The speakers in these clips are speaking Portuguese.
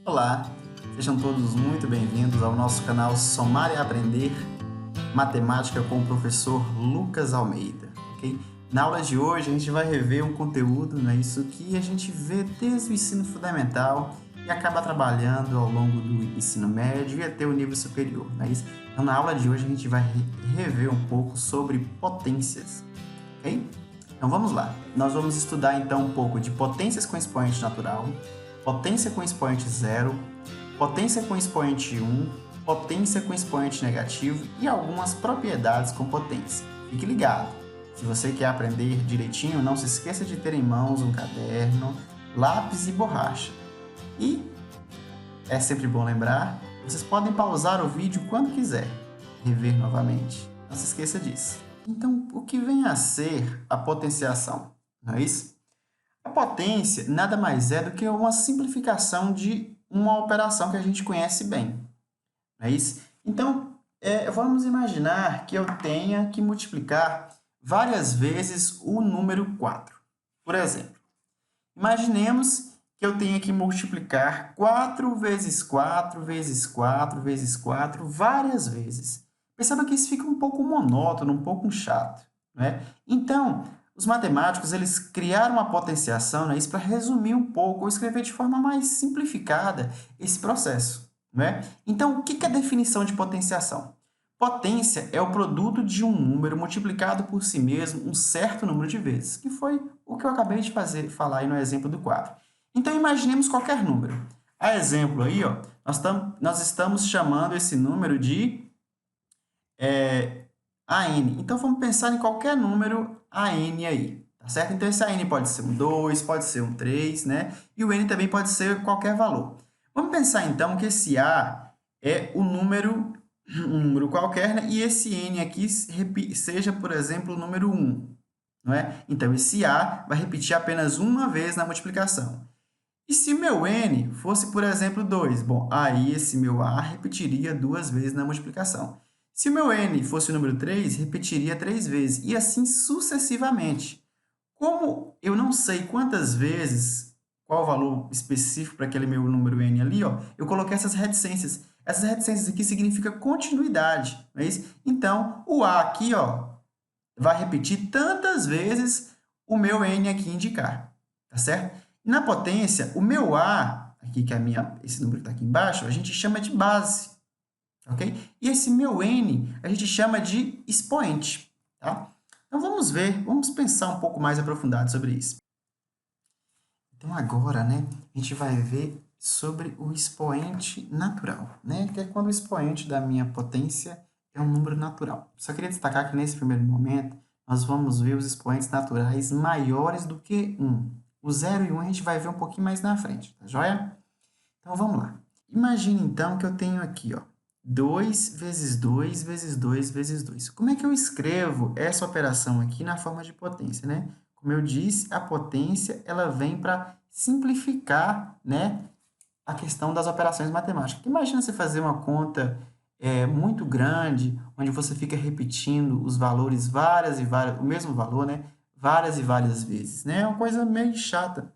Olá, sejam todos muito bem-vindos ao nosso canal Somar e Aprender Matemática com o professor Lucas Almeida, ok? Na aula de hoje a gente vai rever um conteúdo, né, isso que a gente vê desde o ensino fundamental e acaba trabalhando ao longo do ensino médio e até o nível superior, não é isso? Então na aula de hoje a gente vai rever um pouco sobre potências, ok? Então vamos lá, nós vamos estudar então um pouco de potências com expoente natural, potência com expoente zero, potência com expoente 1, potência com expoente negativo e algumas propriedades com potência. Fique ligado! Se você quer aprender direitinho, não se esqueça de ter em mãos um caderno, lápis e borracha. E é sempre bom lembrar, vocês podem pausar o vídeo quando quiser, rever novamente. Não se esqueça disso. Então, o que vem a ser a potenciação? Não é isso? A potência nada mais é do que uma simplificação de uma operação que a gente conhece bem. Não é isso? Então, vamos imaginar que eu tenha que multiplicar várias vezes o número 4. Por exemplo, imaginemos que eu tenha que multiplicar 4 vezes 4 vezes 4 vezes 4 várias vezes. Perceba que isso fica um pouco monótono, um pouco chato, né? Então, os matemáticos eles criaram uma potenciação, né, isso para resumir um pouco ou escrever de forma mais simplificada esse processo, né? Então, o que é a definição de potenciação? Potência é o produto de um número multiplicado por si mesmo um certo número de vezes, que foi o que eu acabei de falar aí no exemplo do 4. Então, imaginemos qualquer número. A exemplo aí, ó, nós estamos chamando esse número de AN. Então, vamos pensar em qualquer número AN aí, tá certo? Então, esse AN pode ser um 2, pode ser um 3, né? E o N também pode ser qualquer valor. Vamos pensar, então, que esse A é um número qualquer, né? E esse N aqui seja, por exemplo, o número 1, não é? Então, esse A vai repetir apenas uma vez na multiplicação. E se meu N fosse, por exemplo, 2? Bom, aí esse meu A repetiria 2 vezes na multiplicação. Se o meu N fosse o número 3, repetiria 3 vezes, e assim sucessivamente. Como eu não sei quantas vezes, qual o valor específico para aquele meu número N ali, ó, eu coloquei essas reticências. Essas reticências aqui significam continuidade, não é isso? Então, o A aqui, ó, vai repetir tantas vezes o meu N aqui indicar, tá certo? Na potência, o meu A, aqui que é esse número que está aqui embaixo, a gente chama de base, ok? E esse meu N a gente chama de expoente, tá? Então vamos pensar um pouco mais aprofundado sobre isso. Então agora, né, a gente vai ver sobre o expoente natural, né? Que é quando o expoente da minha potência é um número natural. Só queria destacar que nesse primeiro momento nós vamos ver os expoentes naturais maiores do que 1. O 0 e 1 a gente vai ver um pouquinho mais na frente, tá joia? Então vamos lá. Imagine então que eu tenho aqui, ó, 2 vezes 2 vezes 2 vezes 2. Como é que eu escrevo essa operação aqui na forma de potência, né? Como eu disse, a potência ela vem para simplificar, né, a questão das operações matemáticas. Imagina você fazer uma conta muito grande, onde você fica repetindo os valores o mesmo valor, né, várias e várias vezes, né? É uma coisa meio chata.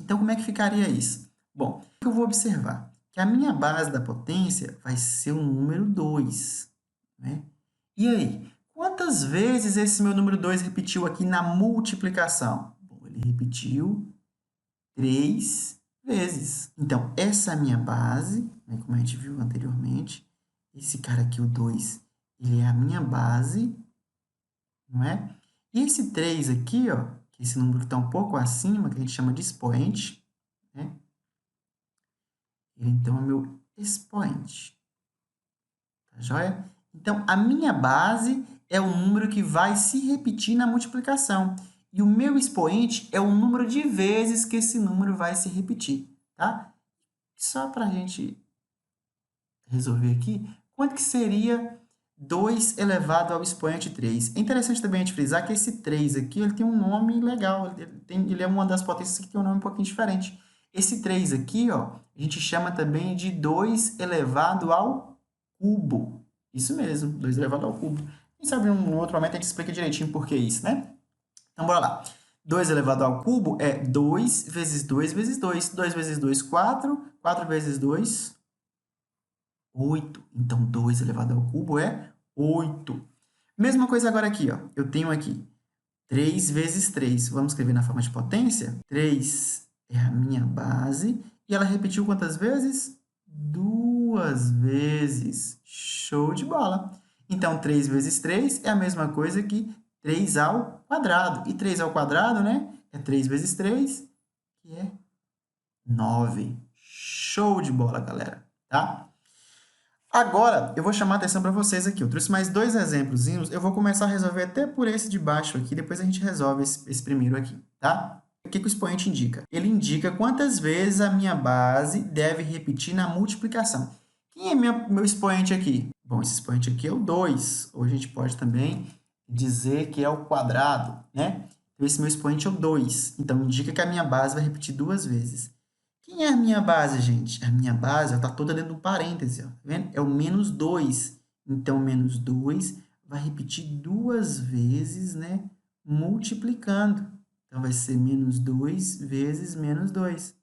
Então, como é que ficaria isso? Bom, o que eu vou observar? Que a minha base da potência vai ser o número 2, né? E aí, quantas vezes esse meu número 2 repetiu aqui na multiplicação? Bom, ele repetiu 3 vezes. Então, essa é a minha base, né, como a gente viu anteriormente. Esse cara aqui, o 2, ele é a minha base, não é? E esse 3 aqui, ó, que é esse número que está um pouco acima, que a gente chama de expoente, né? Ele, então, é o meu expoente. Tá joia? Então, a minha base é o número que vai se repetir na multiplicação. E o meu expoente é o número de vezes que esse número vai se repetir, tá? Só para a gente resolver aqui, quanto que seria 2 elevado ao expoente 3? É interessante também a gente frisar que esse 3 aqui ele tem um nome legal, ele é uma das potências que tem um nome um pouquinho diferente. Esse 3 aqui, ó, a gente chama também de 2 elevado ao cubo. Isso mesmo, 2 elevado ao cubo. Quem sabe em um outro momento a gente explica direitinho por que isso, né? Então, bora lá. 2 elevado ao cubo é 2 vezes 2 vezes 2. 2 vezes 2, 4. 4 vezes 2, 8. Então, 2 elevado ao cubo é 8. Mesma coisa agora aqui, ó. Eu tenho aqui 3 vezes 3. Vamos escrever na forma de potência? 3 é a minha base. E ela repetiu quantas vezes? 2 vezes. Show de bola! Então, 3 vezes 3 é a mesma coisa que 3 ao quadrado. E 3 ao quadrado, né? É 3 vezes 3, que é 9. Show de bola, galera! Tá? Agora, eu vou chamar a atenção para vocês aqui. Eu trouxe mais 2 exemplos. Eu vou começar a resolver até por esse de baixo aqui, depois a gente resolve esse primeiro aqui, tá? O que o expoente indica? Ele indica quantas vezes a minha base deve repetir na multiplicação. Quem é meu expoente aqui? Bom, esse expoente aqui é o 2. Ou a gente pode também dizer que é o quadrado, né? Então, esse meu expoente é o 2. Então, indica que a minha base vai repetir 2 vezes. Quem é a minha base, gente? A minha base está toda dentro do parêntese, ó, tá vendo? É o menos 2. Então, menos 2 vai repetir 2 vezes, né? Multiplicando. Então, vai ser menos 2 vezes menos 2.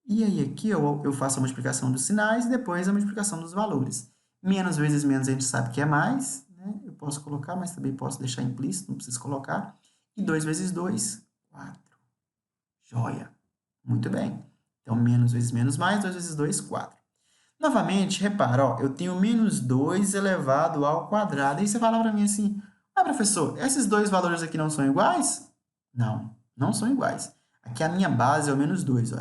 E aí, aqui eu faço a multiplicação dos sinais e depois a multiplicação dos valores. Menos vezes menos a gente sabe que é mais, né? Eu posso colocar, mas também posso deixar implícito, não preciso colocar. E 2 vezes 2, 4. Joia! Muito bem. Então, menos vezes menos mais, 2 vezes 2, 4. Novamente, repara, ó, eu tenho menos 2 elevado ao quadrado. E você fala para mim assim, professor, esses dois valores aqui não são iguais? Não, não são iguais. Aqui a minha base é o menos 2, ó,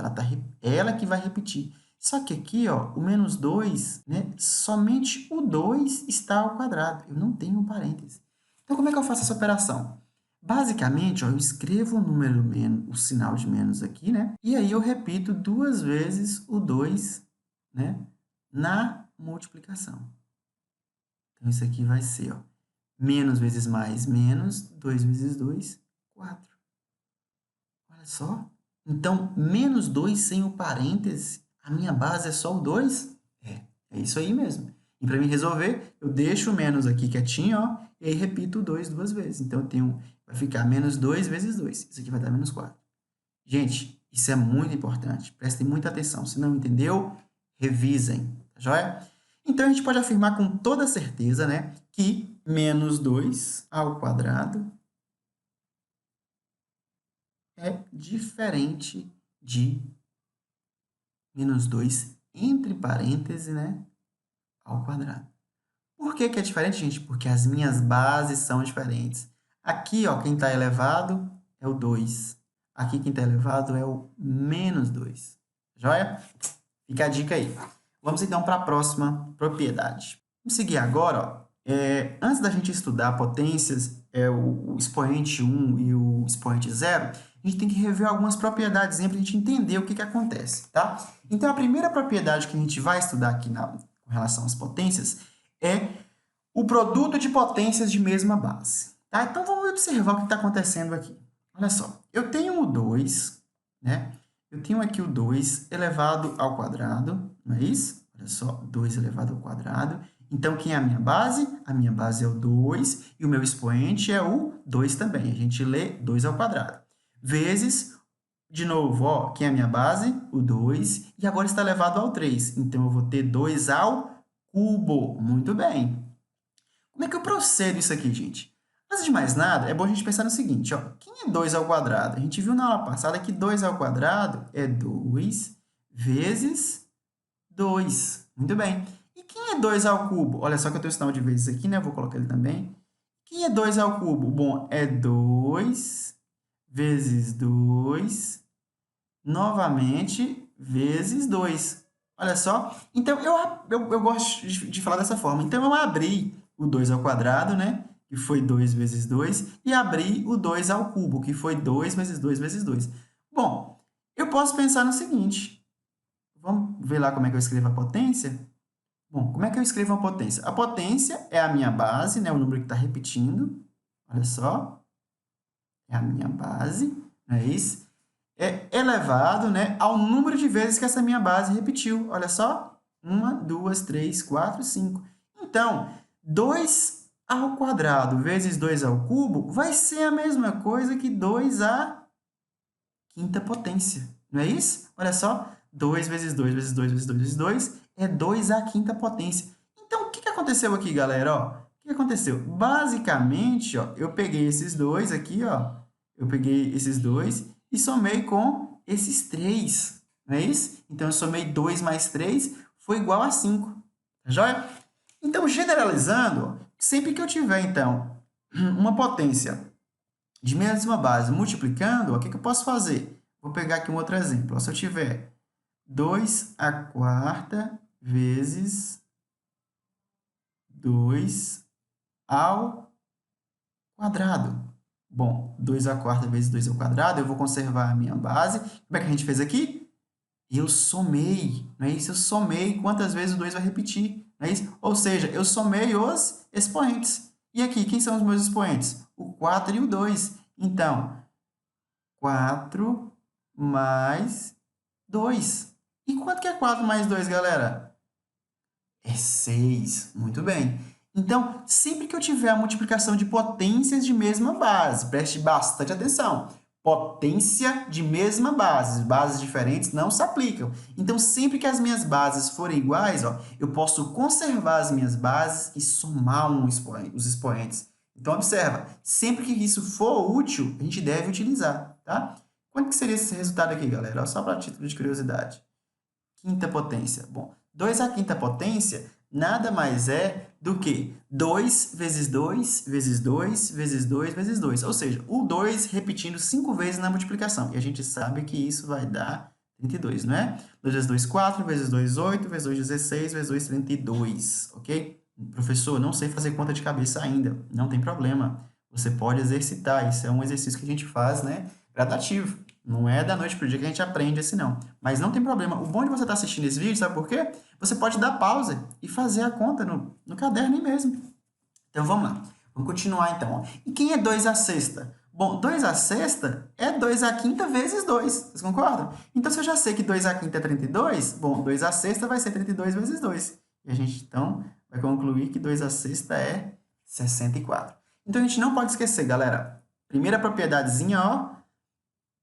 ela que vai repetir. Só que aqui, ó, o menos 2, né, somente o 2 está ao quadrado. Eu não tenho um parêntese. Então, como é que eu faço essa operação? Basicamente, ó, eu escrevo o número menos, o sinal de menos aqui, né? E aí eu repito 2 vezes o 2, né, na multiplicação. Então, isso aqui vai ser, ó, menos vezes mais, menos, 2 vezes 2, 4. Olha só. Então, menos 2 sem o parêntese, a minha base é só o 2? É isso aí mesmo. E para mim resolver, eu deixo o menos aqui quietinho, ó, e aí repito o 2 duas vezes. Então, vai ficar menos 2 vezes 2. Isso aqui vai dar menos 4. Gente, isso é muito importante. Prestem muita atenção. Se não entendeu, revisem. Tá joia? Então, a gente pode afirmar com toda certeza, né, que menos 2 ao quadrado é diferente de menos 2 entre parênteses, né, ao quadrado. Por que é diferente, gente? Porque as minhas bases são diferentes. Aqui, ó, quem está elevado é o 2. Aqui, quem está elevado é o menos 2. Joia? Fica a dica aí. Vamos, então, para a próxima propriedade. Vamos seguir agora, ó. Antes da gente estudar potências, o expoente 1 e o expoente 0, a gente tem que rever algumas propriedades para a gente entender o que acontece, tá? Então, a primeira propriedade que a gente vai estudar aqui com relação às potências é o produto de potências de mesma base. Tá? Então, vamos observar o que está acontecendo aqui. Olha só, eu tenho o 2, né? Eu tenho aqui o 2 elevado ao quadrado, não é isso? Olha só, 2 elevado ao quadrado. Então, quem é a minha base? A minha base é o 2 e o meu expoente é o 2 também. A gente lê 2 ao quadrado. Vezes, de novo, ó, quem é a minha base? O 2. E agora está elevado ao 3. Então, eu vou ter 2 ao cubo. Muito bem. Como é que eu procedo isso aqui, gente? Antes de mais nada, é bom a gente pensar no seguinte, ó. Quem é 2 ao quadrado? A gente viu na aula passada que 2 ao quadrado é 2 vezes 2. Muito bem. E quem é 2 ao cubo? Olha só que eu tenho o sinal de vezes aqui, né? Eu vou colocar ele também. Quem é 2 ao cubo? Bom, é 2 vezes 2, novamente, vezes 2. Olha só. Então, eu gosto de falar dessa forma. Então, eu abri o 2 ao quadrado, né? Que foi 2 vezes 2, e abri o 2 ao cubo, que foi 2 vezes 2 vezes 2. Bom, eu posso pensar no seguinte. Vamos ver lá como é que eu escrevo a potência? Bom, como é que eu escrevo a potência? A potência é a minha base, né? O número que está repetindo. Olha só. É a minha base, não é isso? É elevado, né, ao número de vezes que essa minha base repetiu. Olha só. 1, 2, 3, 4, 5. Então, 2 ao quadrado vezes 2 ao cubo vai ser a mesma coisa que 2 à quinta potência, não é isso? Olha só, 2 vezes 2 vezes 2 vezes 2 vezes 2 é 2 à quinta potência. Então, o que aconteceu aqui, galera? Ó, o que aconteceu? Basicamente, ó, eu peguei esses dois aqui, ó, eu peguei esses dois e somei com esses 3, não é isso? Então, eu somei 2 mais 3 foi igual a 5, tá joia? Então, generalizando, sempre que eu tiver, então, uma potência de mesma base multiplicando, o que eu posso fazer? Vou pegar aqui um outro exemplo. Se eu tiver 2 à quarta vezes 2 ao quadrado. Bom, 2 à quarta vezes 2 ao quadrado, eu vou conservar a minha base. Como é que a gente fez aqui? Eu somei, não é isso? Eu somei quantas vezes o 2 vai repetir, não é isso? Ou seja, eu somei os expoentes. E aqui, quem são os meus expoentes? O 4 e o 2. Então, 4 mais 2. E quanto que é 4 mais 2, galera? É 6. Muito bem. Então, sempre que eu tiver a multiplicação de potências de mesma base, preste bastante atenção. Potência de mesma base, bases diferentes não se aplicam. Então, sempre que as minhas bases forem iguais, ó, eu posso conservar as minhas bases e somar os expoentes. Então, observa, sempre que isso for útil, a gente deve utilizar, tá? Quanto que seria esse resultado aqui, galera? Só para título de curiosidade. Quinta potência. Bom, 2 à quinta potência nada mais é do que 2 vezes 2 vezes 2 vezes 2 vezes 2. Ou seja, o 2 repetindo 5 vezes na multiplicação. E a gente sabe que isso vai dar 32, não é? 2 vezes 2, 4, vezes 2, 8, vezes 2, 16, vezes 2, 32, ok? Professor, não sei fazer conta de cabeça ainda. Não tem problema. Você pode exercitar. Isso é um exercício que a gente faz, né? Gradativo. Não é da noite para o dia que a gente aprende assim, não. Mas não tem problema. O bom de você estar assistindo esse vídeo, sabe por quê? Você pode dar pausa e fazer a conta no caderno aí mesmo. Então, vamos lá. Vamos continuar, então. E quem é 2 à sexta? Bom, 2 à sexta é 2 à quinta vezes 2. Vocês concordam? Então, se eu já sei que 2 à quinta é 32, bom, 2 à sexta vai ser 32 vezes 2. E a gente, então, vai concluir que 2 à sexta é 64. Então, a gente não pode esquecer, galera. Primeira propiedadezinha, ó.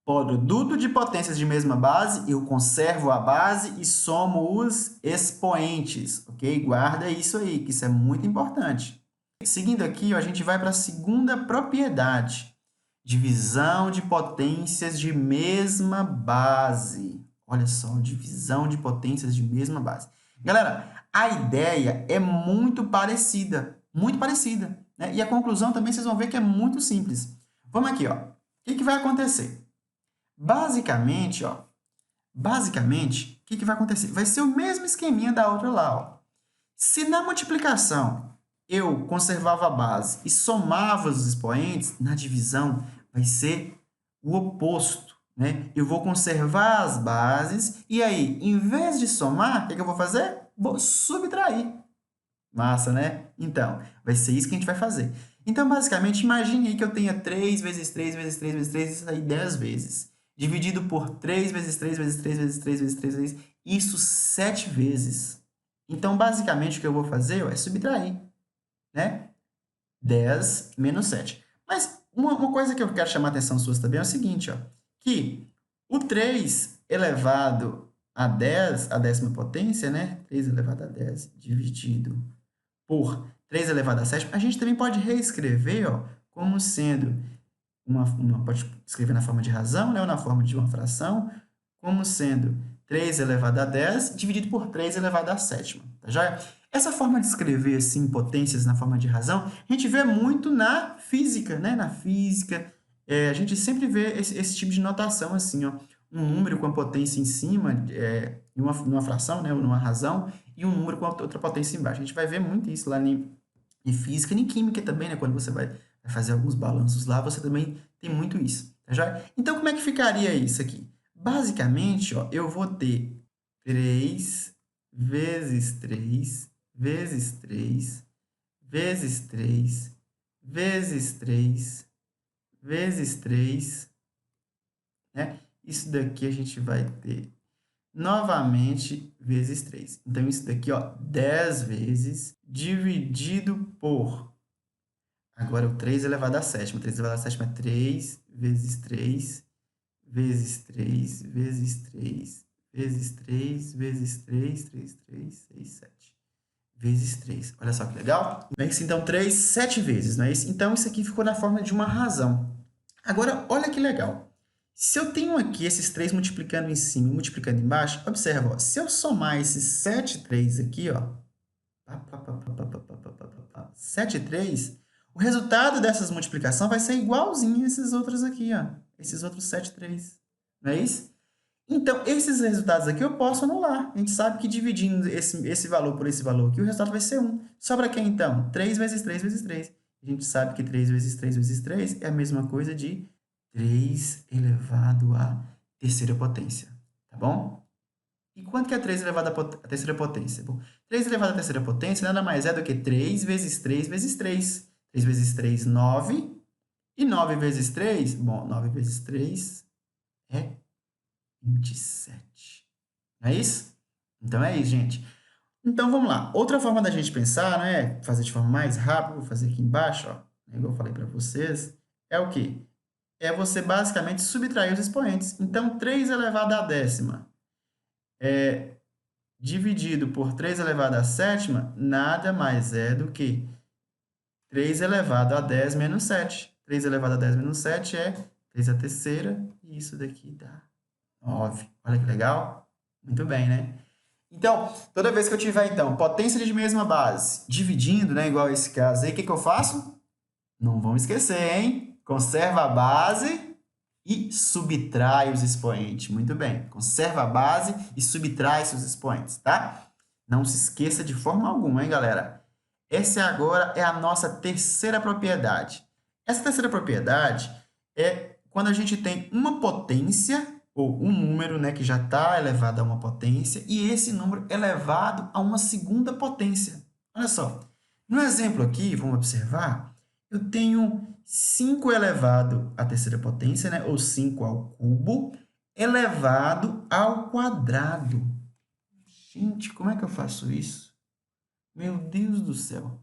Produto de potências de mesma base, eu conservo a base e somo os expoentes, ok? Guarda isso aí, que isso é muito importante. Seguindo aqui, ó, a gente vai para a segunda propriedade. Divisão de potências de mesma base. Olha só, divisão de potências de mesma base. Galera, a ideia é muito parecida, né? E a conclusão também vocês vão ver que é muito simples. Vamos aqui, ó. O que vai acontecer? Basicamente, ó, o que vai acontecer? Vai ser o mesmo esqueminha da outra lá, ó. Se na multiplicação eu conservava a base e somava os expoentes, na divisão vai ser o oposto, né? Eu vou conservar as bases e aí, em vez de somar, o que eu vou fazer? Vou subtrair. Massa, né? Então, vai ser isso que a gente vai fazer. Então, basicamente, imagine aí que eu tenha 3 vezes 3 vezes 3 vezes 3, isso aí 10 vezes. Dividido por 3 vezes 3 vezes 3 vezes 3 vezes 3 vezes, isso 7 vezes. Então, basicamente, o que eu vou fazer ó, é subtrair, né? 10 menos 7. Mas uma coisa que eu quero chamar a atenção suas também é o seguinte, ó, que o 3 elevado a 10, a décima potência, né? 3 elevado a 10 dividido por 3 elevado a 7, a gente também pode reescrever ó, como sendo, pode escrever na forma de razão, né, ou na forma de uma fração, como sendo 3 elevado a 10 dividido por 3 elevado a 7. Tá joia? Essa forma de escrever assim, potências na forma de razão, a gente vê muito na física, né? Na física, a gente sempre vê esse tipo de notação assim, ó, um número com a potência em cima, numa fração, né, ou numa razão, e um número com a outra potência embaixo. A gente vai ver muito isso lá em física e em química também, né? Quando você vai fazer alguns balanços lá, você também tem muito isso, tá joia? Então, como é que ficaria isso aqui? Basicamente, ó, eu vou ter 3 vezes 3 vezes 3 vezes 3 vezes 3 vezes 3, né? Isso daqui a gente vai ter novamente vezes 3. Então, isso daqui, ó, 10 vezes dividido por Agora, o 3 elevado à sétima. 3 elevado à sétima é 3 vezes 3 vezes 3 vezes 3 vezes 3 vezes 3, 3, 3, 6, 7. Vezes 3. Olha só que legal. Não é isso? Então, 3, 7 vezes, não é isso? Então, isso aqui ficou na forma de uma razão. Agora, olha que legal. Se eu tenho aqui esses 3 multiplicando em cima e multiplicando embaixo, observa, ó, se eu somar esses 7 3 aqui, ó, 7 3, o resultado dessas multiplicações vai ser igualzinho a esses outros aqui, ó, esses outros 7 3, não é isso? Então, esses resultados aqui eu posso anular. A gente sabe que dividindo esse valor por esse valor aqui, o resultado vai ser 1. Sobra quem, então? 3 vezes 3 vezes 3. A gente sabe que 3 vezes 3 vezes 3 é a mesma coisa de 3 elevado à terceira potência. Tá bom? E quanto que é 3 elevado à terceira potência? Bom, 3 elevado à terceira potência nada mais é do que 3 vezes 3 vezes 3. 3 vezes 3, 9. E 9 vezes 3, bom, 9 vezes 3 é 27. Não é isso? Então, é isso, gente. Então, vamos lá. Outra forma da gente pensar, né? Fazer de forma mais rápida, vou fazer aqui embaixo, ó, igual eu falei para vocês, é o quê? É você, basicamente, subtrair os expoentes. Então, 3 elevado à décima dividido por 3 elevado à sétima nada mais é do que 3 elevado a 10 menos 7. 3 elevado a 10 menos 7 é 3 à terceira, e isso daqui dá 9. Olha que legal. Muito bem, né? Então, toda vez que eu tiver, então, potência de mesma base, dividindo, né, igual esse caso aí, o que eu faço? Não vamos esquecer, hein? Conserva a base e subtrai os expoentes. Muito bem. Conserva a base e subtrai seus expoentes, tá? Não se esqueça de forma alguma, hein, galera? Essa agora é a nossa terceira propriedade. Essa terceira propriedade é quando a gente tem uma potência ou um número, né, que já está elevado a uma potência, e esse número elevado a uma segunda potência. Olha só, no exemplo aqui, vamos observar, eu tenho 5 elevado à terceira potência, né, ou 5 ao cubo, elevado ao quadrado. Gente, como é que eu faço isso? Meu Deus do céu.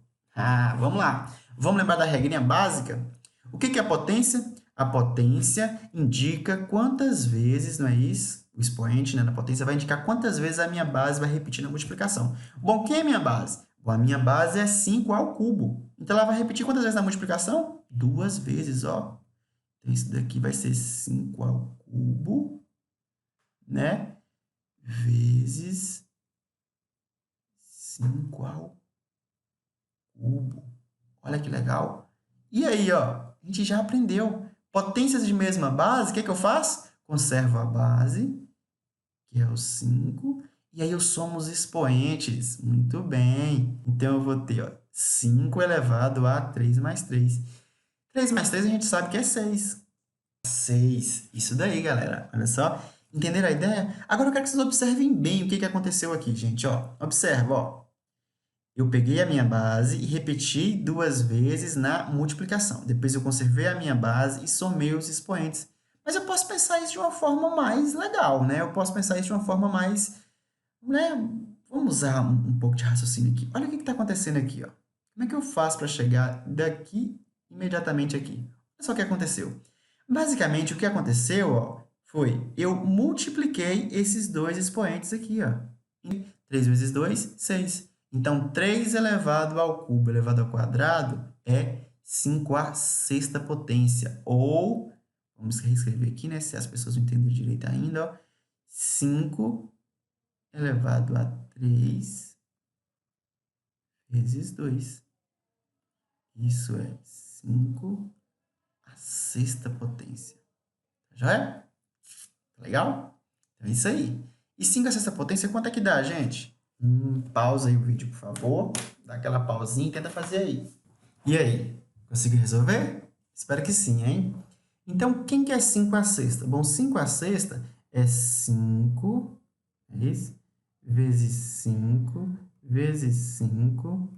Vamos lá. Vamos lembrar da regrinha básica? O que é a potência? A potência indica quantas vezes, não é isso? O expoente, né, na potência vai indicar quantas vezes a minha base vai repetir na multiplicação. Bom, quem é a minha base? Bom, a minha base é 5 ao cubo. Então, ela vai repetir quantas vezes na multiplicação? 2 vezes, ó. Então, isso daqui vai ser 5 ao cubo, né? Vezes 5 ao cubo. Olha que legal. E aí, ó, a gente já aprendeu. Potências de mesma base, o que eu faço? Conservo a base, que é o 5, e aí eu somo os expoentes. Muito bem. Então, eu vou ter, ó, 5 elevado a 3 mais 3. 3 mais 3 a gente sabe que é 6. 6. Isso daí, galera. Olha só. Entenderam a ideia? Agora eu quero que vocês observem bem o que aconteceu aqui, gente. Ó, observa, ó. Eu peguei a minha base e repeti 2 vezes na multiplicação. Depois eu conservei a minha base e somei os expoentes. Mas eu posso pensar isso de uma forma mais legal, né? Eu posso pensar isso de uma forma mais, né? Vamos usar um pouco de raciocínio aqui. Olha o que está acontecendo aqui, ó. Como é que eu faço para chegar daqui imediatamente aqui? Olha só o que aconteceu. Basicamente, o que aconteceu, ó, foi eu multipliquei esses dois expoentes aqui, ó. 3 vezes 2, 6. Então, 3 elevado ao cubo elevado ao quadrado é 5 à sexta potência. Ou, vamos reescrever aqui, né? Se as pessoas não entenderem direito ainda, ó. 5 elevado a 3 vezes 2. Isso é 5 à sexta potência. Já é? Legal? Então, é isso aí. E 5 à sexta potência, quanto é que dá, gente? Pausa aí o vídeo, por favor. Dá aquela pausinha e tenta fazer aí. E aí? Conseguiu resolver? Espero que sim, hein? Então, quem que é 5 à sexta? Bom, 5 à sexta é 5, é isso? Vezes 5, vezes 5,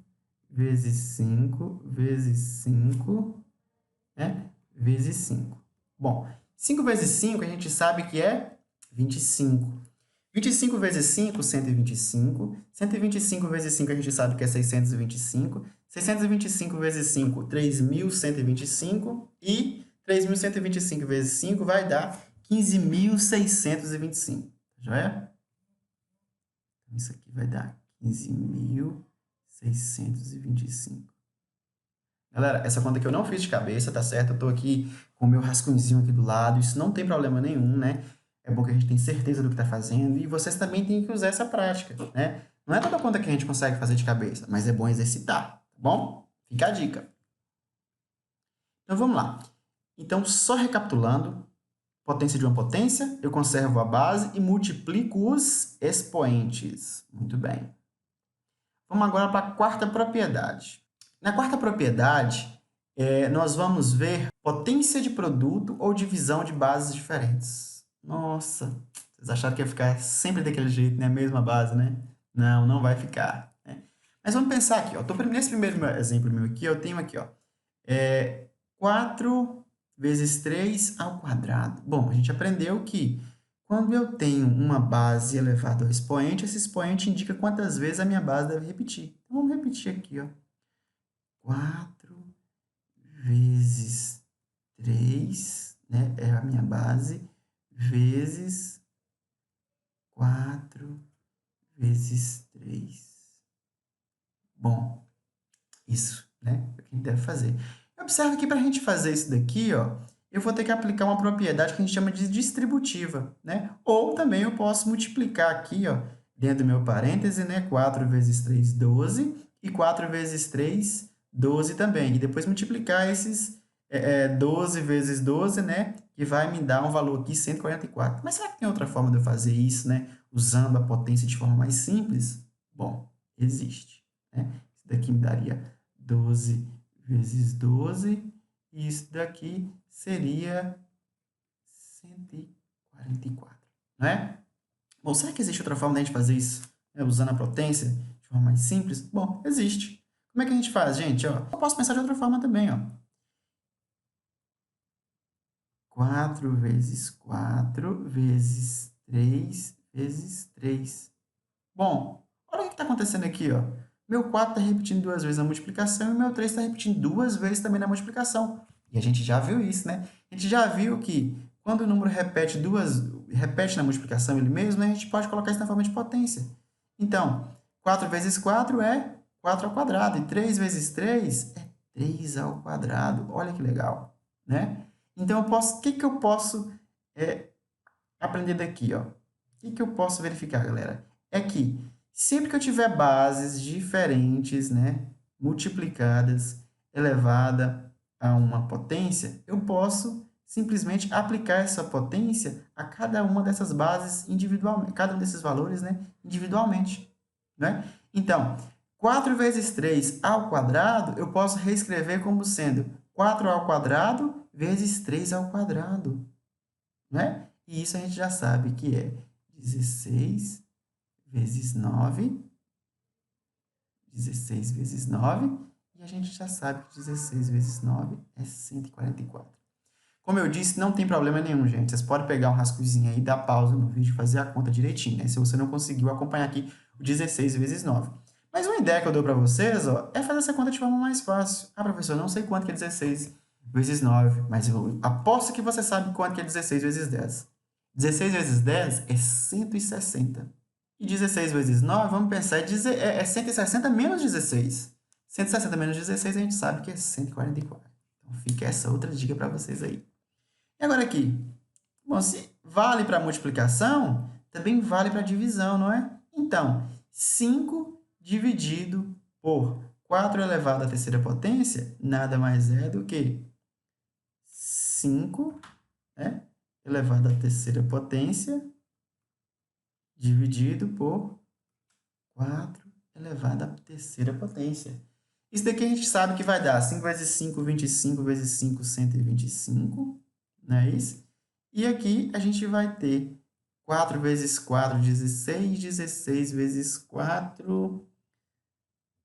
vezes 5, vezes 5, né? Vezes 5. Bom, 5 vezes 5 a gente sabe que é 25. 25 vezes 5, 125. 125 vezes 5 a gente sabe que é 625. 625 vezes 5, 3.125. E 3.125 vezes 5 vai dar 15.625. Já é? Isso aqui vai dar 15.625. Galera, essa conta aqui eu não fiz de cabeça, tá certo? Eu tô aqui com o meu rascunhozinho aqui do lado, isso não tem problema nenhum, né? É bom que a gente tem certeza do que tá fazendo e vocês também têm que usar essa prática, né? Não é toda conta que a gente consegue fazer de cabeça, mas é bom exercitar, tá bom? Fica a dica. Então, vamos lá. Então, só recapitulando, potência de uma potência, eu conservo a base e multiplico os expoentes. Muito bem. Vamos agora para a quarta propriedade. Na quarta propriedade, nós vamos ver potência de produto ou divisão de bases diferentes. Nossa, vocês acharam que ia ficar sempre daquele jeito, né? Mesma base, né? Não, não vai ficar, né? Mas vamos pensar aqui, ó. Nesse primeiro exemplo meu aqui, eu tenho aqui, ó, 4 vezes 3 ao quadrado. Bom, a gente aprendeu que quando eu tenho uma base elevada ao expoente, esse expoente indica quantas vezes a minha base deve repetir. Então, vamos repetir aqui, ó. 4 vezes 3, né, é a minha base, vezes 4 vezes 3. Bom, isso, né, é o que a gente deve fazer. Observe que para a gente fazer isso daqui, ó, eu vou ter que aplicar uma propriedade que a gente chama de distributiva, né? Ou também eu posso multiplicar aqui, ó, dentro do meu parêntese, né? 4 vezes 3, 12, e 4 vezes 3, 12 também. E depois multiplicar esses 12 vezes 12, né? Que vai me dar um valor aqui, 144. Mas será que tem outra forma de eu fazer isso, né? Usando a potência de forma mais simples? Bom, existe, né? Isso daqui me daria 12 vezes 12, e isso daqui seria 144, não é? Bom, será que existe outra forma de a gente fazer isso, né, usando a potência de forma mais simples? Bom, existe. Como é que a gente faz, gente? Ó, eu posso pensar de outra forma também, ó. 4 vezes 4 vezes 3 vezes 3. Bom, olha o que está acontecendo aqui, ó. Meu 4 está repetindo 2 vezes a multiplicação e meu 3 está repetindo 2 vezes também na multiplicação. E a gente já viu isso, né? A gente já viu que quando o número repete na multiplicação ele mesmo, né, a gente pode colocar isso na forma de potência. Então, 4 vezes 4 é 4 ao quadrado. E 3 vezes 3 é 3 ao quadrado. Olha que legal, né? Então, o que eu posso aprender daqui, ó? O que eu posso verificar, galera? É que sempre que eu tiver bases diferentes, né, multiplicadas, elevada a uma potência, eu posso simplesmente aplicar essa potência a cada uma dessas bases individualmente, cada um desses valores, né, individualmente, né? Então, 4 vezes 3 ao quadrado, eu posso reescrever como sendo 4 ao quadrado vezes 3 ao quadrado, né? E isso a gente já sabe que é 16 vezes 9, 16 vezes 9, e a gente já sabe que 16 vezes 9 é 144. Como eu disse, não tem problema nenhum, gente. Vocês podem pegar um rascunhozinho aí, dar pausa no vídeo e fazer a conta direitinho, né? Se você não conseguiu acompanhar aqui o 16 vezes 9. Mas uma ideia que eu dou para vocês, ó, é fazer essa conta de forma mais fácil. Ah, professor, eu não sei quanto que é 16 vezes 9, mas eu aposto que você sabe quanto que é 16 vezes 10. 16 vezes 10 é 160. E 16 vezes 9, vamos pensar, é 160 menos 16. 160 menos 16 a gente sabe que é 144. Então fica essa outra dica para vocês aí. E agora aqui, bom, se vale para multiplicação, também vale para divisão, não é? Então, 5 dividido por 4 elevado à terceira potência, nada mais é do que 5, né, elevado à terceira potência, dividido por 4 elevado à terceira potência. Isso daqui a gente sabe que vai dar 5 vezes 5, 25 vezes 5, 125, não é isso? E aqui a gente vai ter 4 vezes 4, 16, 16 vezes 4,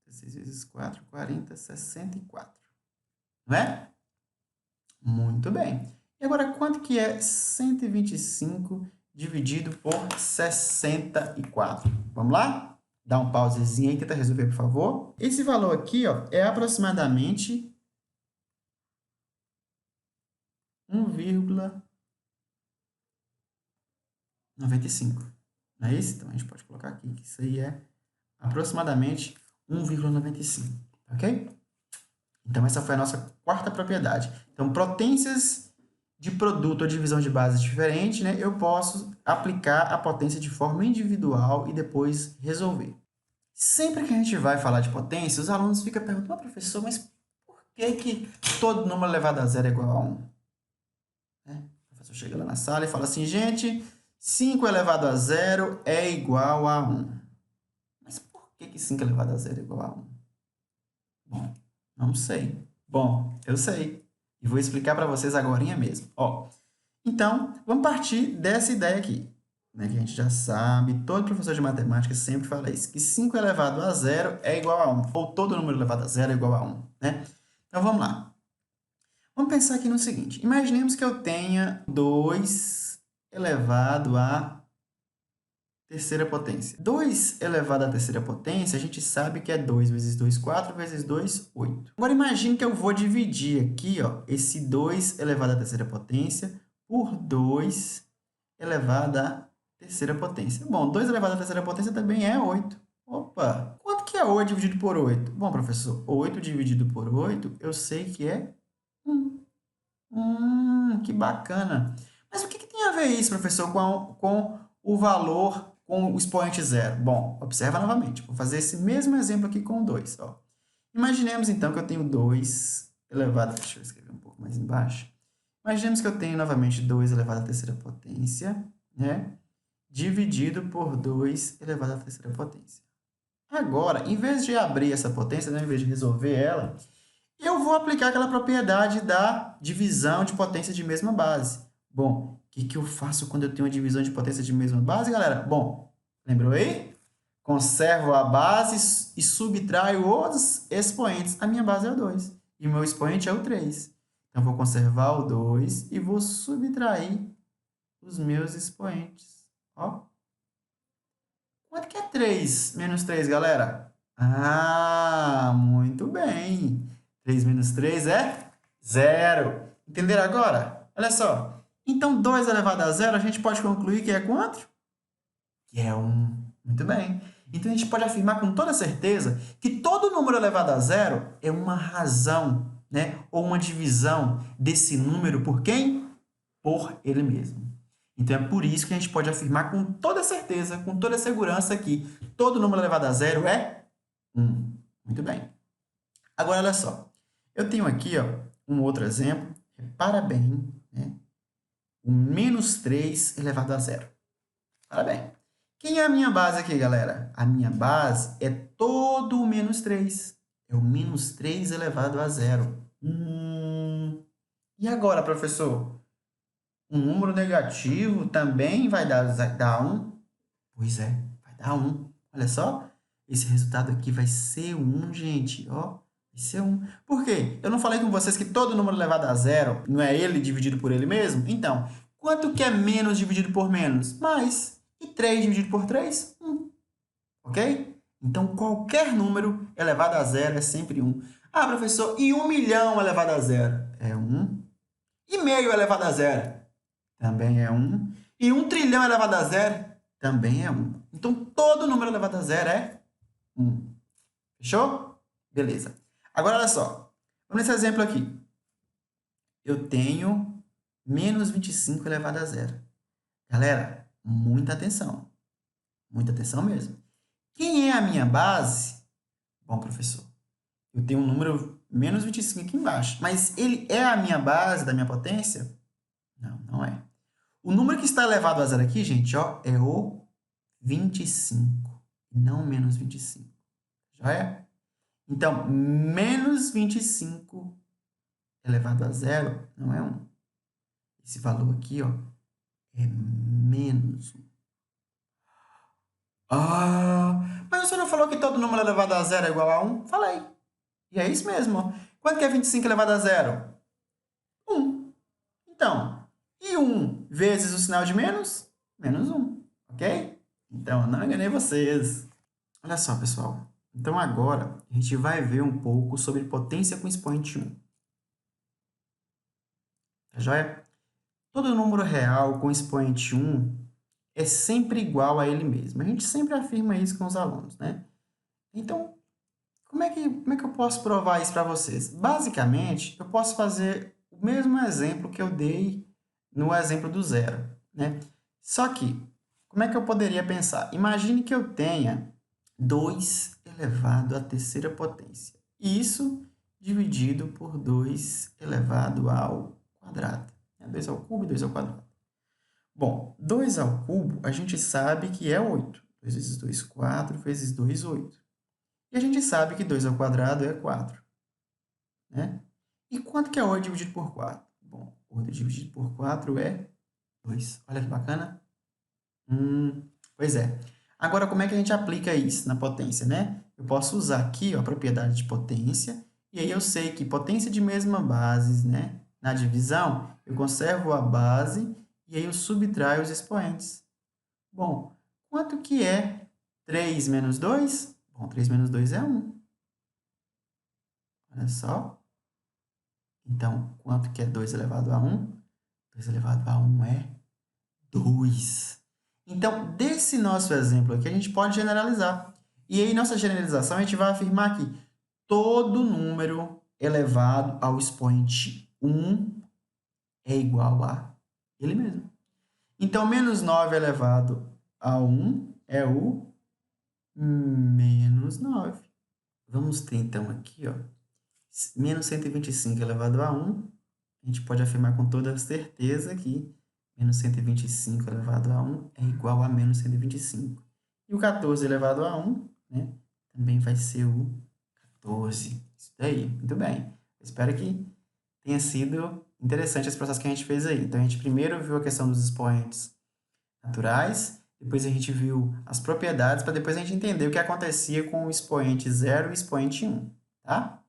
16 vezes 4, 40, 64. Não é? Muito bem. E agora, quanto que é 125 dividido por 64. Vamos lá? Dá um pausezinho aí, tenta resolver, por favor. Esse valor aqui, ó, é aproximadamente 1,95. Não é isso? Então, a gente pode colocar aqui que isso aí é aproximadamente 1,95, ok? Então, essa foi a nossa quarta propriedade. Então, potências de produto ou divisão de base diferente, né? Eu posso aplicar a potência de forma individual e depois resolver. Sempre que a gente vai falar de potência, os alunos ficam perguntando, professor, mas por que todo número elevado a zero é igual a 1? Né? O professor chega lá na sala e fala assim, gente, 5 elevado a zero é igual a 1. Mas por que 5 elevado a zero é igual a 1? Bom, não sei. Bom, eu sei. E vou explicar para vocês agora mesmo. Ó, então, vamos partir dessa ideia aqui, né, que a gente já sabe, todo professor de matemática sempre fala isso, que 5 elevado a zero é igual a 1, ou todo número elevado a zero é igual a 1, né? Então, vamos lá. Vamos pensar aqui no seguinte, imaginemos que eu tenha 2 elevado à terceira potência. 2 elevado à terceira potência, a gente sabe que é 2 vezes 2, 4, vezes 2, 8. Agora, imagine que eu vou dividir aqui, ó, esse 2 elevado à terceira potência por 2 elevado à terceira potência. Bom, 2 elevado à terceira potência também é 8. Opa! Quanto que é 8 dividido por 8? Bom, professor, 8 dividido por 8, eu sei que é 1. Que bacana. Mas o que tem a ver isso, professor, com o valor, com o expoente zero? Bom, observa novamente. Vou fazer esse mesmo exemplo aqui com 2. Ó. Imaginemos, então, que eu tenho 2 elevado... Deixa eu escrever um pouco mais embaixo. Imaginemos que eu tenho, novamente, 2 elevado à terceira potência, né? Dividido por 2 elevado à terceira potência. Agora, em vez de abrir essa potência, né, em vez de resolver ela, eu vou aplicar aquela propriedade da divisão de potência de mesma base. Bom, o que eu faço quando eu tenho uma divisão de potência de mesma base, galera? Bom, lembrou aí? Conservo a base e subtraio os expoentes. A minha base é o 2 e o meu expoente é o 3. Então, vou conservar o 2 e vou subtrair os meus expoentes. Ó. Quanto que é 3 menos 3, galera? Ah, muito bem. 3 menos 3 é 0. Entenderam agora? Olha só. Então, 2 elevado a 0, a gente pode concluir que é quanto? Que é 1. Muito bem. Então, a gente pode afirmar com toda certeza que todo número elevado a 0 é uma razão, né? Ou uma divisão desse número por quem? Por ele mesmo. Então, é por isso que a gente pode afirmar com toda certeza, com toda segurança que todo número elevado a 0 é 1. Muito bem. Agora, olha só. Eu tenho aqui, ó, um outro exemplo. Repara bem, né? O menos 3 elevado a 0. Repara bem. Quem é a minha base aqui, galera? A minha base é todo o menos 3. É o menos 3 elevado a 0. E agora, professor? Um número negativo também vai dar 1? Pois é, vai dar 1. Olha só, esse resultado aqui vai ser 1, gente. Ó, vai ser 1. Por quê? Eu não falei com vocês que todo número elevado a 0 não é ele dividido por ele mesmo? Então, quanto que é menos dividido por menos? Mais. E 3 dividido por 3? 1. Ok? Então, qualquer número elevado a 0 é sempre 1. Ah, professor, e 1 milhão elevado a 0? É 1. E meio elevado a 0? Também é 1. E 1 trilhão elevado a 0 também é 1. Então, todo número elevado a 0 é 1. Fechou? Beleza. Agora, olha só. Vamos nesse exemplo aqui. Eu tenho menos 25 elevado a 0. Galera, muita atenção. Muita atenção mesmo. Quem é a minha base? Bom, professor, eu tenho um número menos 25 aqui embaixo. Mas ele é a minha base da minha potência? Não, não é. O número que está elevado a 0 aqui, gente, ó, é o 25, não menos 25. Já é? Então, menos 25 elevado a 0 não é 1. Esse valor aqui, ó, é menos 1. Ah, mas você não falou que todo número elevado a 0 é igual a 1? Falei. E é isso mesmo. Ó. Quanto que é 25 elevado a 0? 1. Então, e 1 vezes o sinal de menos? menos 1, ok? Então, eu não enganei vocês. Olha só, pessoal. Então, agora, a gente vai ver um pouco sobre potência com expoente 1. Tá joia? Todo número real com expoente 1 é sempre igual a ele mesmo. A gente sempre afirma isso com os alunos, né? Então, como é que eu posso provar isso para vocês? Basicamente, eu posso fazer o mesmo exemplo que eu dei no exemplo do zero, né? Só que, como é que eu poderia pensar? Imagine que eu tenha 2 elevado à terceira potência. Isso dividido por 2 elevado ao quadrado. 2 ao cubo e 2 ao quadrado. Bom, 2 ao cubo, a gente sabe que é 8. 2 vezes 2, 4, vezes 2, 8. E a gente sabe que 2 ao quadrado é 4, né? E quanto que é 8 dividido por 4? Bom, 8 dividido por 4 é 2. Olha que bacana. Pois é. Agora, como é que a gente aplica isso na potência, né? Eu posso usar aqui ó, a propriedade de potência, e aí eu sei que potência de mesma base, né? Na divisão, eu conservo a base e aí eu subtraio os expoentes. Bom, quanto que é 3 menos 2? Bom, 3 menos 2 é 1. Olha só. Então, quanto que é 2 elevado a 1? 2 elevado a 1 é 2. Então, desse nosso exemplo aqui, a gente pode generalizar. E aí, nossa generalização, a gente vai afirmar que todo número elevado ao expoente 1 é igual a ele mesmo. Então, menos 9 elevado a 1 é o menos 9. Vamos ter, então, aqui, ó, menos 125 elevado a 1. A gente pode afirmar com toda certeza que menos 125 elevado a 1 é igual a menos 125. E o 14 elevado a 1, né, também vai ser o 14. Isso daí, muito bem. Espero que tenha sido interessante esse processo que a gente fez aí. Então, a gente primeiro viu a questão dos expoentes naturais, depois a gente viu as propriedades, para depois a gente entender o que acontecia com o expoente 0 e o expoente 1, tá?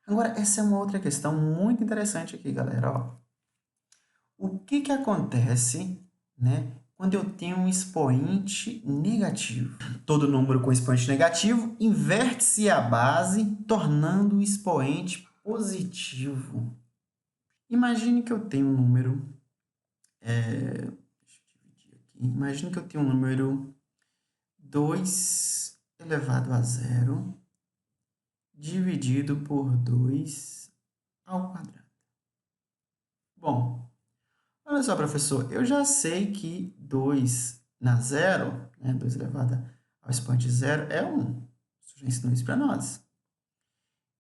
Agora, essa é uma outra questão muito interessante aqui, galera. Ó, o que acontece, né, quando eu tenho um expoente negativo? Todo número com expoente negativo inverte-se a base, tornando o expoente positivo. Imagine que eu tenho um número... deixa eu dividir aqui. Imagine que eu tenho um número 2 elevado a 0 dividido por 2 ao quadrado. Bom, olha só, professor, eu já sei que 2 na zero, né, 2 elevado ao expoente zero, é 1. Isso já ensinou isso para nós.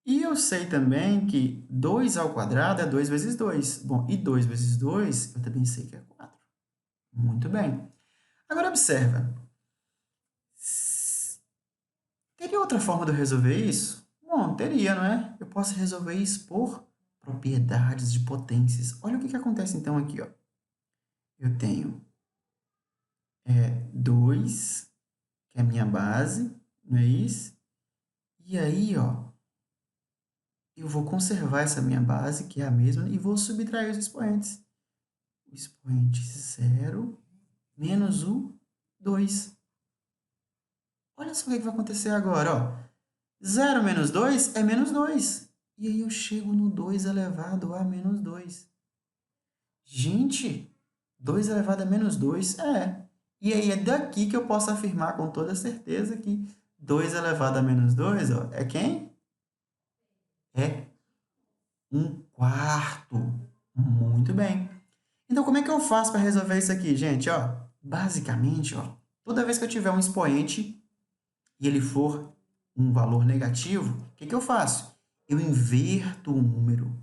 E eu sei também que 2 ao quadrado é 2 vezes 2. Bom, e 2 vezes 2, eu também sei que é 4. Muito bem. Agora, observa. Teria outra forma de eu resolver isso? Bom, teria, não é? Eu posso resolver isso por propriedades de potências. Olha o que acontece, então, aqui, ó. Eu tenho 2, que é a minha base, não é isso? E aí, ó, eu vou conservar essa minha base, que é a mesma, e vou subtrair os expoentes. O expoente 0 menos o 2. Olha só o que vai acontecer agora, ó. 0 menos 2 é menos 2. E aí eu chego no 2 elevado a menos 2. Gente, 2 elevado a menos 2 é. E aí é daqui que eu posso afirmar com toda certeza que 2 elevado a menos 2, ó, é quem? É 1/4. Muito bem. Então, como é que eu faço para resolver isso aqui, gente? Ó, basicamente, ó, toda vez que eu tiver um expoente e ele for um valor negativo, o que eu faço? Eu inverto o número.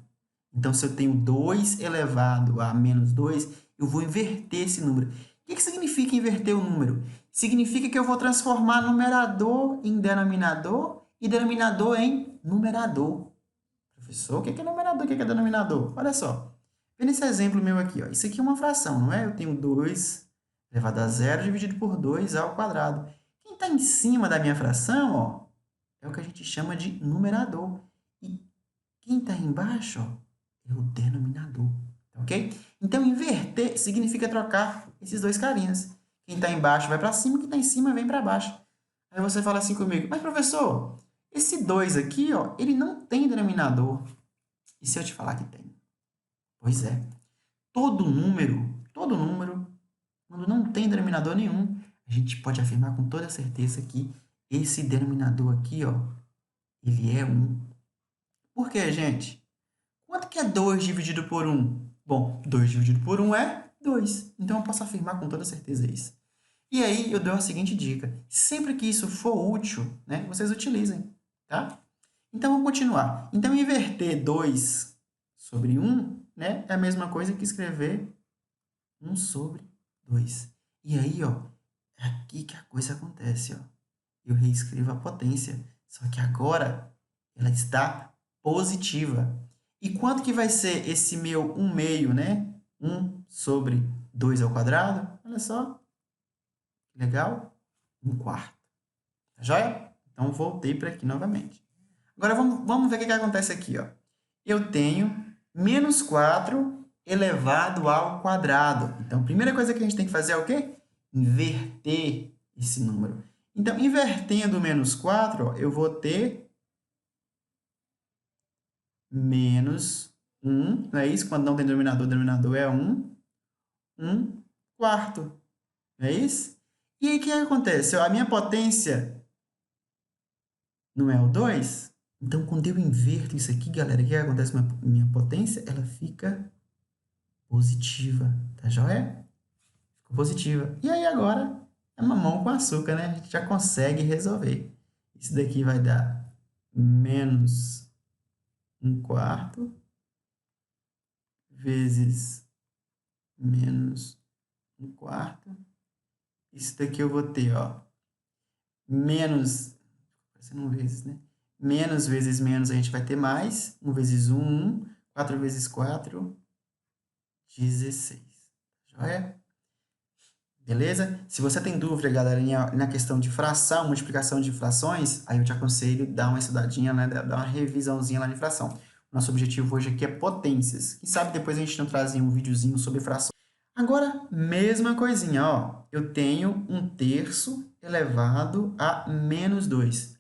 Então, se eu tenho 2 elevado a menos 2, eu vou inverter esse número. O que significa inverter o número? Significa que eu vou transformar numerador em denominador e denominador em numerador. Professor, o que é numerador? O que é denominador? Olha só. Vê nesse exemplo meu aqui. Ó. Isso aqui é uma fração, não é? Eu tenho 2 elevado a 0 dividido por 2 ao quadrado. Quem está em cima da minha fração, ó, é o que a gente chama de numerador. E quem está embaixo, ó, é o denominador. Ok? Então, inverter significa trocar Esses dois carinhas. Quem está embaixo vai para cima, quem está em cima vem para baixo. Aí você fala assim comigo, mas professor, esse 2 aqui, ó, ele não tem denominador. E se eu te falar que tem? Pois é. Todo número, quando não tem denominador nenhum, a gente pode afirmar com toda certeza que esse denominador aqui, ó, ele é 1. Por quê, gente? Quanto que é 2 dividido por 1? Bom, 2 dividido por 1 é 2. Então, eu posso afirmar com toda certeza isso. E aí, eu dou a seguinte dica. Sempre que isso for útil, né, vocês utilizem, tá? Então, vamos continuar. Então, inverter 2 sobre 1, né, é a mesma coisa que escrever 1 sobre 2. E aí, ó, é aqui que a coisa acontece, ó. Eu reescrevo a potência, só que agora ela está positiva. E quanto que vai ser esse meu 1 meio, né? 1 sobre 2 ao quadrado? Olha só. Legal? 1 quarto. Tá joia? Então, voltei para aqui novamente. Agora, vamos ver o que acontece aqui, ó. Eu tenho menos 4 elevado ao quadrado. Então, a primeira coisa que a gente tem que fazer é o quê? Inverter esse número. Então, invertendo o menos 4, ó, eu vou ter menos 1, não é isso? Quando não tem denominador, o denominador é 1. 1 quarto, não é isso? E aí, o que acontece? A minha potência não é o 2? Então, quando eu inverto isso aqui, galera, o que acontece com a minha potência? Ela fica positiva, tá joia? Ficou positiva. E aí, agora, é mamão com açúcar, né? A gente já consegue resolver. Isso daqui vai dar menos 1 quarto vezes menos 1 quarto. Isso daqui eu vou ter, ó, menos, parecendo vezes, né? Menos vezes menos a gente vai ter mais. 1 vezes 1, 1. 4 vezes 4, 16. Joia? Beleza? Se você tem dúvida, galerinha, na questão de fração, multiplicação de frações, aí eu te aconselho dar uma estudadinha, né? Dar uma revisãozinha lá de fração. Nosso objetivo hoje aqui é potências. Quem sabe depois a gente não trazia um videozinho sobre frações. Agora, mesma coisinha, ó. Eu tenho 1/3 elevado a menos 2.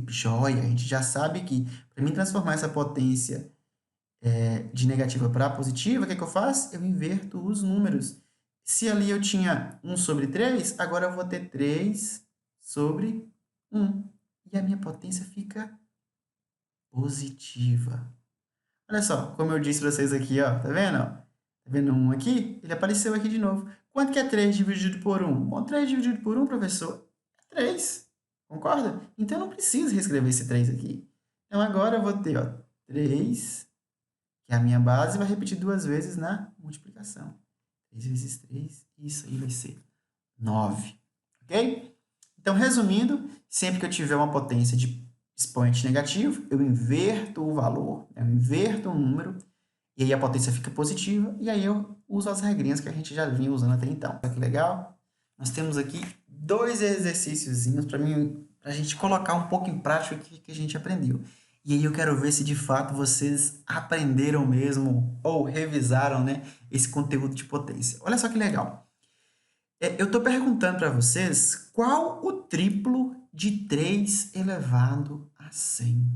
Joia! A gente já sabe que, para mim transformar essa potência de negativa para positiva, o que é que eu faço? Eu inverto os números. Se ali eu tinha 1 sobre 3, agora eu vou ter 3 sobre 1. E a minha potência fica positiva. Olha só, como eu disse para vocês aqui, ó, tá vendo? Tá vendo 1 aqui? Ele apareceu aqui de novo. Quanto que é 3 dividido por 1? Bom, 3 dividido por 1, professor, é 3. Concorda? Então, eu não preciso reescrever esse 3 aqui. Então, agora eu vou ter, ó, 3, que é a minha base, vai repetir 2 vezes na multiplicação. 3 vezes 3, isso aí vai ser 9. Ok? Então, resumindo, sempre que eu tiver uma potência de expoente negativo, eu inverto o valor, eu inverto o número, e aí a potência fica positiva, e aí eu uso as regrinhas que a gente já vinha usando até então. Olha que legal? Nós temos aqui 2 exercíciozinhos para a gente colocar um pouco em prática o que a gente aprendeu. E aí eu quero ver se de fato vocês aprenderam mesmo ou revisaram, né, esse conteúdo de potência. Olha só que legal. Eu estou perguntando para vocês qual o triplo de 3 elevado a 100.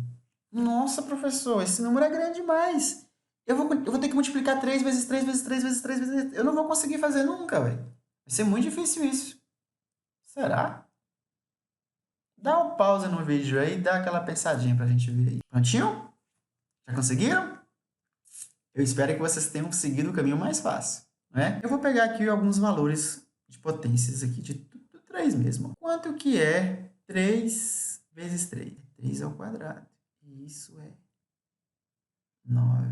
Nossa, professor, esse número é grande demais. Eu vou ter que multiplicar 3 vezes 3 vezes 3 vezes 3 vezes... Eu não vou conseguir fazer nunca, velho. Vai ser muito difícil isso. Será? Dá um pause no vídeo aí e dá aquela pensadinha pra gente ver aí. Prontinho? Já conseguiram? Eu espero que vocês tenham seguido o caminho mais fácil, né? Eu vou pegar aqui alguns valores de potências aqui de 3 mesmo. Quanto que é 3 vezes 3? 3 ao quadrado. E isso é 9.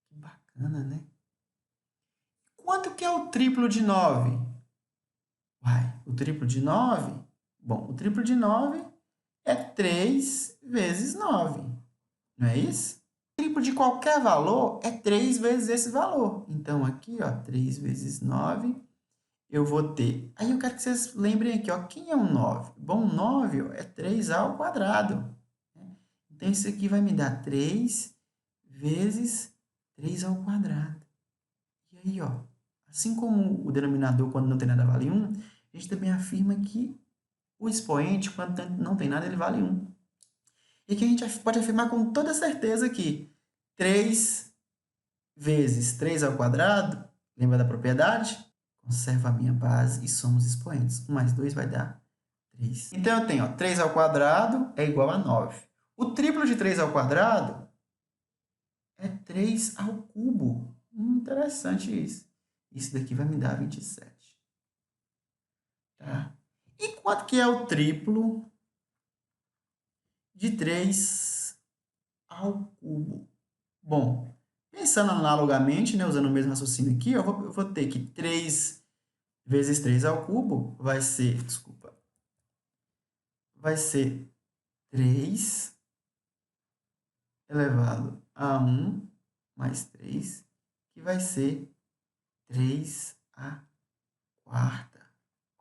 Que bacana, né? Quanto que é o triplo de 9? Uai, o triplo de 9? Bom, o triplo de 9 é 3 vezes 9. Não é isso? O triplo de qualquer valor é 3 vezes esse valor. Então, aqui, ó, 3 vezes 9, eu vou ter... Aí eu quero que vocês lembrem aqui, ó, quem é um 9? Bom, 9 ó, é 3 ao quadrado. Então, isso aqui vai me dar 3 vezes 3 ao quadrado. E aí, ó, a Assim como o denominador, quando não tem nada, vale 1, a gente também afirma que o expoente, quando não tem nada, ele vale 1. E aqui a gente pode afirmar com toda certeza que 3 vezes 3 ao quadrado, lembra da propriedade? Conserva a minha base e somos expoentes. 1 mais 2 vai dar 3. Então, eu tenho 3 ao quadrado é igual a 9. O triplo de 3 ao quadrado é 3 ao cubo. Interessante isso. Isso daqui vai me dar 27. Tá? E quanto que é o triplo de 3 ao cubo? Bom, pensando analogamente, né, usando o mesmo raciocínio aqui, eu vou ter que 3 vezes 3 ao cubo vai ser, vai ser 3 elevado a 1 mais 3, que vai ser 3 a quarta.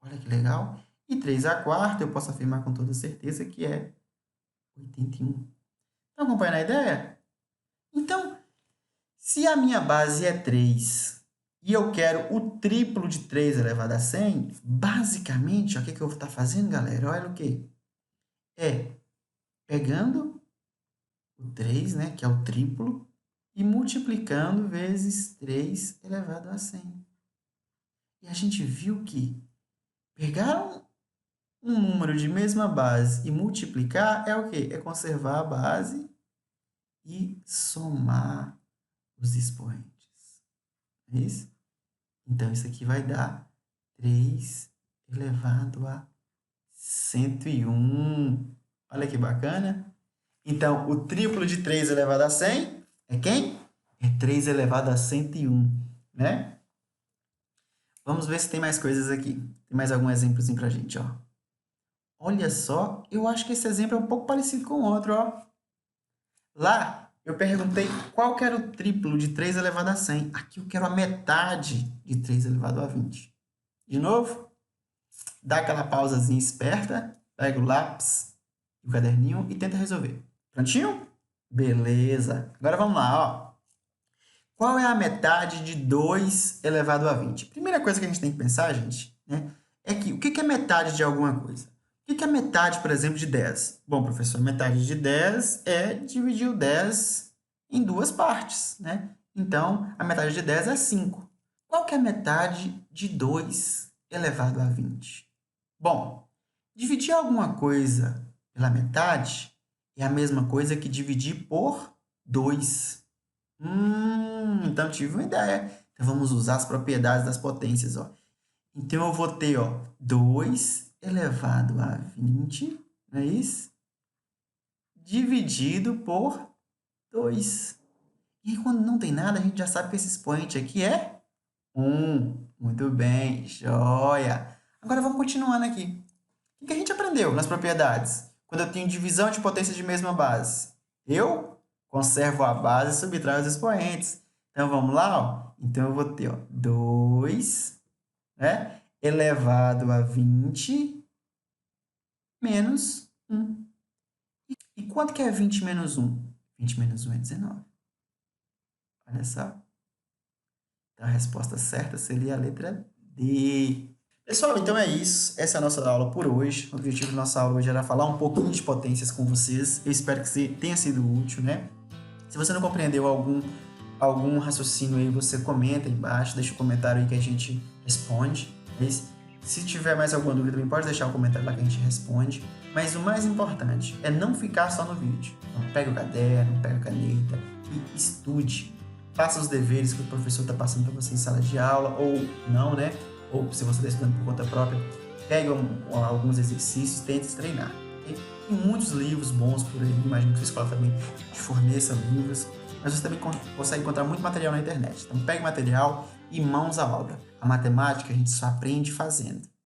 Olha que legal. E 3 a quarta eu posso afirmar com toda certeza que é 81. Está acompanhando a ideia? Então, se a minha base é 3 e eu quero o triplo de 3 elevado a 100, basicamente, o que eu vou estar fazendo, galera? Olha o quê? É pegando o 3, né, que é o triplo, e multiplicando vezes 3 elevado a 100. E a gente viu que pegar um número de mesma base e multiplicar é o quê? É conservar a base e somar os expoentes. É isso? Então, isso aqui vai dar 3 elevado a 101. Olha que bacana. Então, o triplo de 3 elevado a 100 é quem? É 3 elevado a 101, né? Vamos ver se tem mais coisas aqui. Tem mais algum exemplozinho pra gente, ó. Olha só, eu acho que esse exemplo é um pouco parecido com o outro, ó. Lá, eu perguntei qual que era o triplo de 3 elevado a 100. Aqui eu quero a metade de 3 elevado a 20. De novo, dá aquela pausazinha esperta, pega o lápis e o caderninho e tenta resolver. Prontinho? Beleza. Agora vamos lá, ó. Qual é a metade de 2 elevado a 20? Primeira coisa que a gente tem que pensar, gente, né, é que o que é metade de alguma coisa? O que é metade, por exemplo, de 10? Bom, professor, metade de 10 é dividir o 10 em duas partes, né? Então, a metade de 10 é 5. Qual que é a metade de 2 elevado a 20? Bom, dividir alguma coisa pela metade é a mesma coisa que dividir por 2. Então tive uma ideia. Então, vamos usar as propriedades das potências, ó. Então, eu vou ter, ó, 2 elevado a 20, não é isso? Dividido por 2. E quando não tem nada, a gente já sabe que esse expoente aqui é 1. Muito bem, joia. Agora, vamos continuando aqui. O que a gente aprendeu nas propriedades? Quando eu tenho divisão de potências de mesma base, eu conservo a base e subtraio os expoentes. Então, vamos lá, ó. Então, eu vou ter, ó, 2, né, elevado a 20 menos 1. E quanto que é 20 menos 1? 20 menos 1 é 19. Olha só. Então, a resposta certa seria a letra D. Pessoal, então é isso. Essa é a nossa aula por hoje. O objetivo da nossa aula hoje era falar um pouquinho de potências com vocês. Eu espero que tenha sido útil, né? Se você não compreendeu algum raciocínio aí, você comenta aí embaixo, deixa um comentário aí que a gente responde. Se tiver mais alguma dúvida, também pode deixar um comentário lá que a gente responde. Mas o mais importante é não ficar só no vídeo. Então, pega o caderno, pega a caneta e estude. Faça os deveres que o professor está passando para você em sala de aula, ou não, né? Ou se você está estudando por conta própria, pegue alguns exercícios, tente treinar. Okay? Tem muitos livros bons por aí, imagino que sua escola também te forneça livros, mas você também consegue encontrar muito material na internet. Então, pegue material e mãos à obra. A matemática a gente só aprende fazendo.